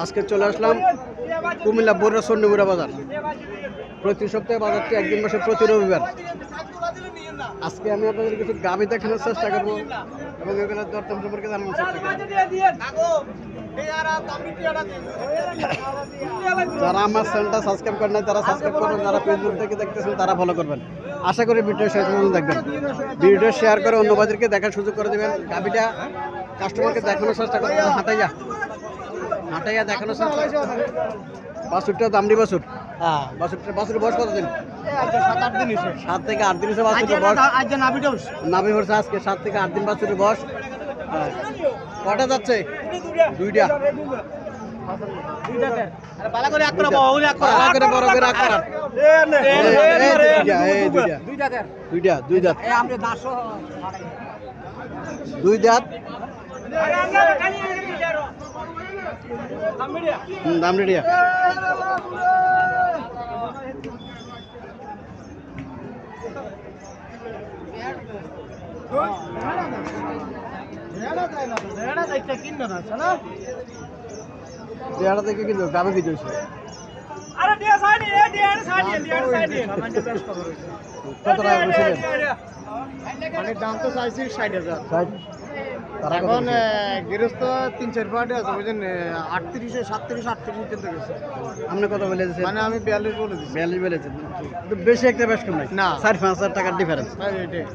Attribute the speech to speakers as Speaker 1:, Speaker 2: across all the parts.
Speaker 1: আজকে চলে আসলাম কুমিল্লা বড়রা চন্ডীমুড়া বাজার। প্রতি সপ্তাহে বাজারটি একদিন বসে প্রতি রবিবার। আজকে আমি আপনাদের কিছু গাভী দেখানোর চেষ্টা করবো এবং এগুলোর দরদাম সম্পর্কে জানানোর চেষ্টা করবো। যারা আমার চ্যানেলটা সাবস্ক্রাইব করেন নাই তারা সাবস্ক্রাইব করবেন, যারা ফেসবুক থেকে দেখতেছেন তারা ফলো করবেন। আশা করি ভিডিও শেষ পর্যন্ত দেখবেন। ভিডিও শেয়ার করে অন্যবাদেরকে দেখার সুযোগ করে দেবেন। গাভীটা কাস্টমারকে দেখানোর চেষ্টা করবেন। হাঁটাইয়া দেখানোর চেষ্টা। বাছুরটা দামড়ি বাছুর। হ্যাঁ, বাছুরের বয়স কতদিন?
Speaker 2: 7-8 দিন হয়েছে।
Speaker 1: 7 থেকে 8 দিন হয়েছে বাছুরের বয়স। নাভি হচ্ছে আজকে 7 থেকে 8 দিন বাছুরের বয়স। হ্যাঁ, কটা যাচ্ছে? দুইটা।
Speaker 2: বালা করে এক করে বড় করে এক করে
Speaker 1: দুই দাঁত। দুই দাঁত। দামড়িয়া। দেড়টা থেকে কিন্তু গাবে কি হয়েছে? কত টাকা বলছিলেন?
Speaker 2: মানে দাম তো চাইছি 60,000। এখন গৃহস্থ 3-4 পার্টি আছে বুঝলেন, 38, 37, 38 পর্যন্ত গেছে।
Speaker 1: আপনি কত বলেছেন?
Speaker 2: মানে আমি 42 বলেছি।
Speaker 1: 42 বলেছেন, বেশি একটা বেশ কম নাই
Speaker 2: না,
Speaker 1: 4-5 হাজার টাকার ডিফারেন্স।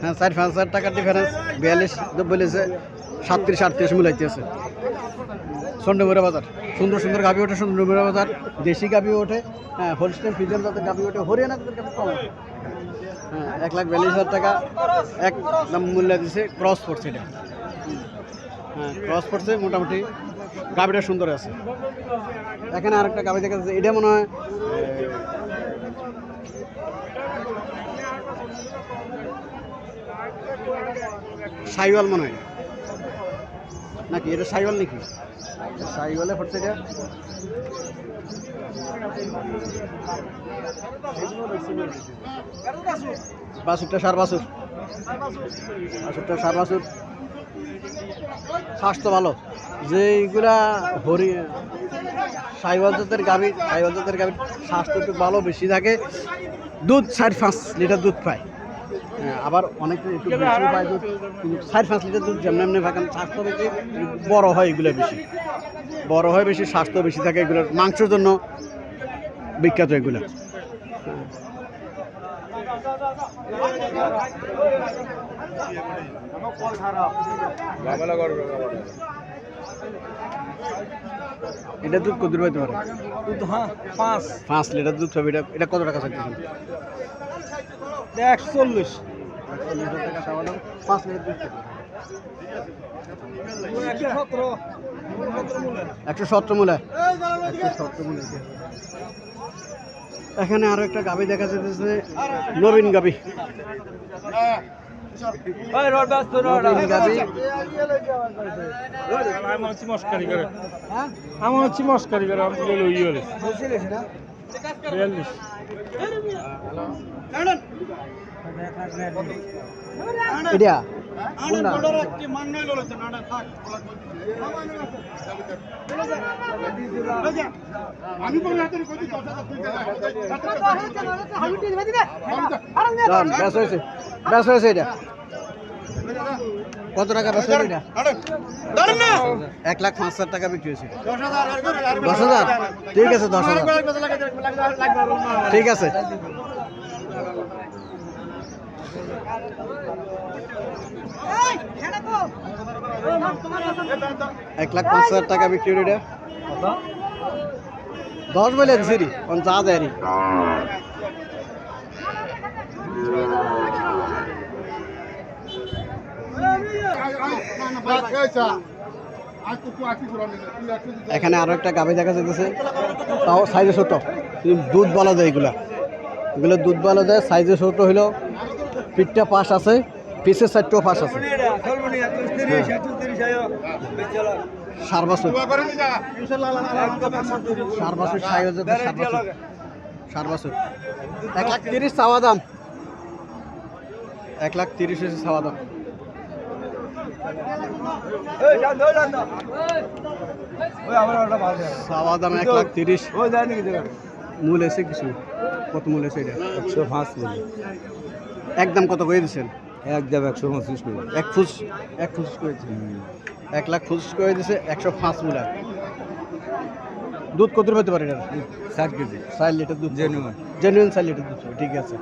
Speaker 1: হ্যাঁ, 4-5 হাজার টাকার ডিফারেন্স। 42 বলেছে, 37-38 মিলাইতেছে। চন্ডীমুড়া বাজার সুন্দর সুন্দর গাভী ওঠে, চন্ডীমুড়া বাজার দেশি গাভী ওঠে। হ্যাঁ, হোলস্টাইন ফ্রিজিয়ান জাতের গাভী ওঠে, হরিয়ানা জাতের গাভী কম ওঠে। হ্যাঁ, 1,42,000 টাকা একদম মূল্য দিছে। ক্রস পড়ছে এটা। হ্যাঁ, ক্রস পড়ছে মোটামুটি। গাভীটা সুন্দর আছে। এখানে আরেকটা গাভী দেখা যাচ্ছে, এটা মনে হয় সাইওয়াল মনে হয় নাকি? এটা সাইওয়াল নাকি? সাইওয়ালে পড়ছে এটা। বাছুরটা সার বাছুর। স্বাস্থ্য ভালো। যেইগুলা সাইওয়াল জাতের গাভী স্বাস্থ্য একটু ভালো, বেশি থাকে। দুধ 4-5 লিটার দুধ পায়। আবার অনেকে একটু বেশি পায় দুধ, কিন্তু 4-5 লিটার দুধ যেমনি থাকেন। স্বাস্থ্য বেশি, বড় হয় এগুলো বেশি, বড় হয় বেশি, স্বাস্থ্য বেশি থাকে। এগুলোর মাংসের জন্য বিখ্যাত এগুলো। এটা দুধ কত পাইতে পারে? 5 লিটার দুধ পাবে। এটা কত টাকা চাইতেছেন?
Speaker 2: 140।
Speaker 1: 5 লিটার দুধ 117 মূল্য। এখানে আরো একটা গাভী দেখা যাচ্ছে, নবীন গাভী। কত টাকা বেচা? 1,05,000 টাকা বিক্রি হয়েছে। 10,000? ঠিক আছে, 10,000 ঠিক আছে। 1,05,000 টাকা বিক্রি হলো। এটা 10 বলে দিছি, যা দেয়। এখানে আরো একটা গাভী দেখা যাচ্ছে, তাও সাইজে ছোট, দুধ বলা যায়। এগুলো দুধ বলা যায়, সাইজে ছোট হইলো। পিঠটা পাশ আছে, পিছের সাইডটাও পাশ আছে। সার বাছুর 1,30,000 চাওয়া দাম। 1,30,000 হয়েছে চাওয়া দাম। চাওয়া দাম 1,30,000। মূল এসে কিছু কত মূল এসে এটা?
Speaker 2: 105 মূল্য।
Speaker 1: একদম কত করে দিচ্ছেন?
Speaker 2: একদম 125 মূল্য।
Speaker 1: এক ফুস করেছে, 1,00,000 করে দিছে 105 মূলা। দুধ কত পেতে পারে এটা?
Speaker 2: 7 কেজি
Speaker 1: 4 লিটার দুধ।
Speaker 2: জেনুইন।
Speaker 1: 4 লিটার দুধ পাবে, ঠিক আছে,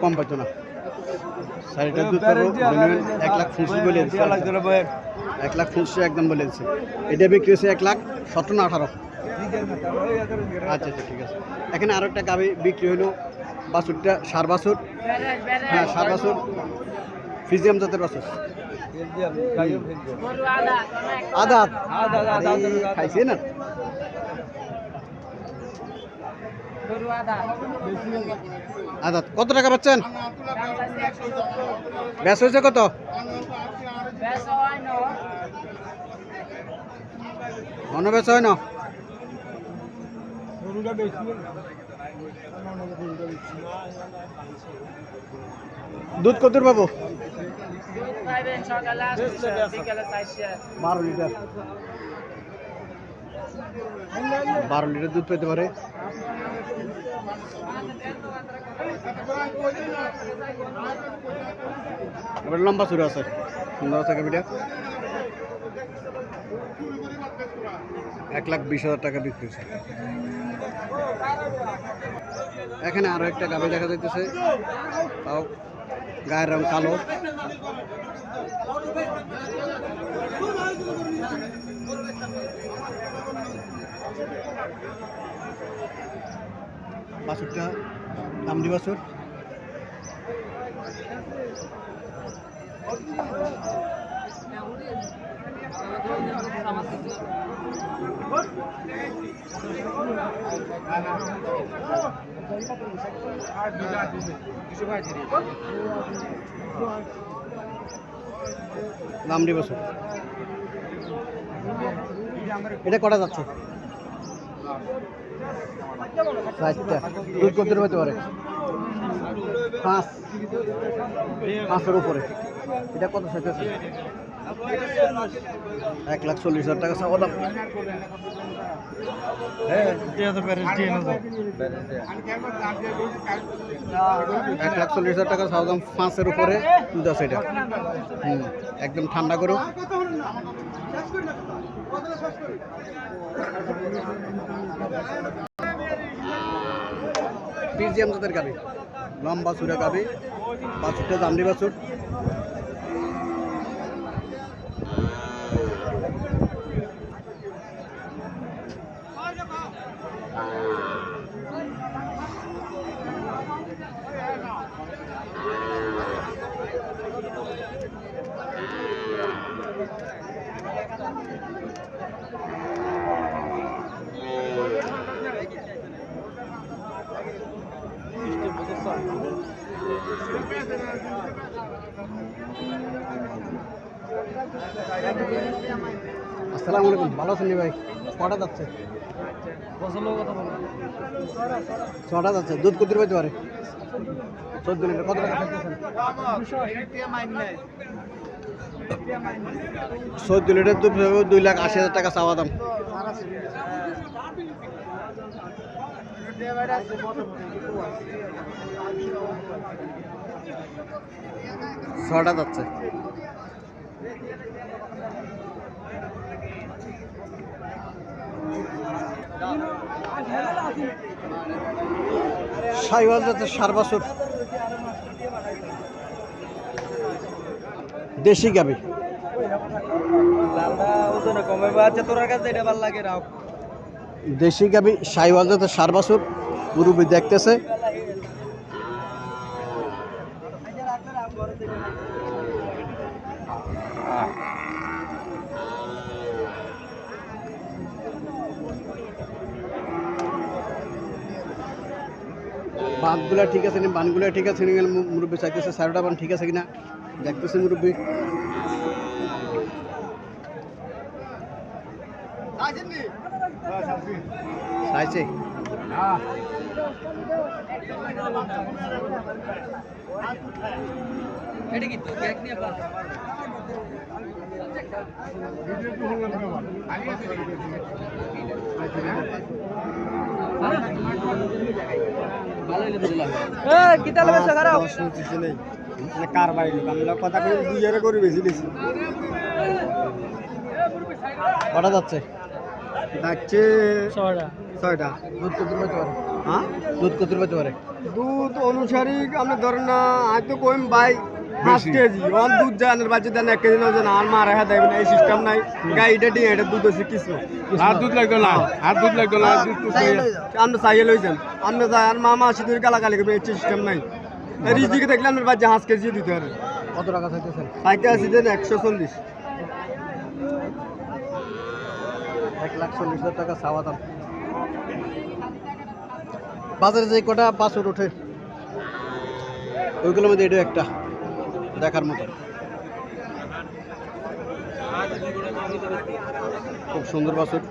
Speaker 1: কম পাইতো না। 4 লিটার দুধ পাবো জেনুইন। 1,00,000 বলে দিচ্ছে, 1,00,000 একদম বলে দিচ্ছে। এটা বিক্রি হচ্ছে 1,17,000 না 18? আচ্ছা আচ্ছা, ঠিক আছে। এখানে আরো একটা গাভি বিক্রি হলো, বাছুরটা সার বাছুর। হ্যাঁ, সার বাছুর, ফিজিয়াম জাতের বাছুর। আদাত খাইছে না? আদাত কত টাকা পাচ্ছেন? ব্যাস হয়েছে কত? অনবেশ হয় না? দুধ কত পাবো? 12 লিটার। 12 লিটার দুধ পেতে পারে। এবার লম্বা চূড়া আছে, সুন্দর আছে গাভিটা। 1,20,000 টাকা বিক্রি হচ্ছে। এখানে আরো একটা গাভি দেখা যাইতেছে, তাও গায়ের রং কালো। বাছুরটা দামড়ি বাছুর। দামড়ি বাছুর। এটা কটা যাচ্ছে? 4টা। দুধ কত পেতে পারে? 5-5-এর উপরে। এটা কত চাইতেছে? 1,40,000 টাকা চাওয়া দাম। 1,40,000 টাকা চাওয়া দাম, 5-এর উপরে দুধ আছে এটা। একদম ঠান্ডা করো। পিজিএম জাতের গাবি, লম্বা চূড়া গাবি। বাছুরটা দামড়ি বাছুর। আসসালামু আলাইকুম, ভালো আছেন ভাই? কটা যাচ্ছে? 6টা যাচ্ছে। দুধ কত পাইতে পারে? 14 লিটার। কত টাকা খাইতেছেন? 14 লিটার দুধ 2,80,000 টাকা চাওয়া দাম। ছটা যাচ্ছে। সাইওয়াল যাচ্ছে সার বাছুর, দেশি গাবি। দেশি গাবি সাইওয়াল যাচ্ছে সার বাছুর। মুরব্বি দেখতেছে। বাঁধগুলা ঠিক আছে না? বানগুলা ঠিক আছে না? মুরব্বি চাইতেছে 4টা বান ঠিক আছে কিনা দেখতেছে মুরব্বি। চাইছে
Speaker 2: কার বাড়ি লোক আমরা কথা করে 2000 করে বেশি দিছি
Speaker 1: কটা যাচ্ছে
Speaker 2: যাচ্ছে 6টা
Speaker 1: দুধ কত পেতে পারে
Speaker 2: হ্যাঁ
Speaker 1: দুধ কত পেতে পারে
Speaker 2: দুধ অনুসারী আপনি ধরেন না হয়তো কইম ভাই 5 কেজি অন দুধ জানের বাজে দেন 1 কেজি না জান আর মারা হ্যাঁ দেবেন এই সিস্টেম নাই গাইটা দিয়ে এটা দুধ আছে কিছু
Speaker 3: আর দুধ লাগবে না আর দুধ লাগবে না দুধ তো
Speaker 2: আপনি চাইয়ে লই যান আপনি যাই আর মামা সিঁদুর গালাগালি করবে এই সিস্টেম নাই রিজিকে দেখলে আপনার বাজে 5 কেজি দিতে পারে
Speaker 1: কত টাকা চাইতেছেন
Speaker 2: চাইতে আছে দেন 140
Speaker 1: 1,40,000 টাকা চাওয়া দাম বাজারে যে কটা বাছুর ওঠে ওইগুলোর মধ্যে এটাও একটা দেখার মতো খুব সুন্দর বাছুর